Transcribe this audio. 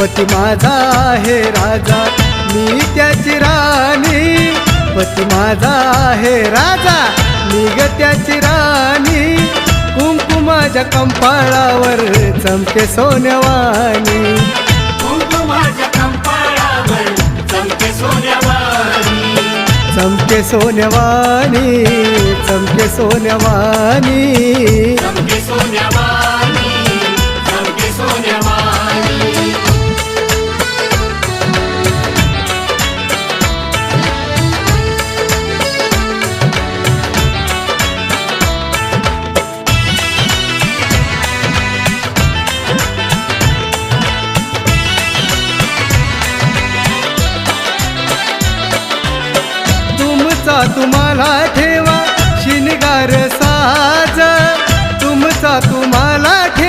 पती माझा आहे राजा, मी त्याची राणी. पती माझा आहे राजा, मी ग त्याची राणी. कुंकुमाच्या कंपाळावर चमके सोन्यावानी. कुंकुमाच्या कंपाळावर चमके सोन्यावानी. चमके सोन्यावानी, चमके सोन्यावानी. चमके सोन्यावानी, चमके सोन्यावानी. तुम्हाला ठेवा शिनगार साज, तुमचा तुम्हाला ठेवा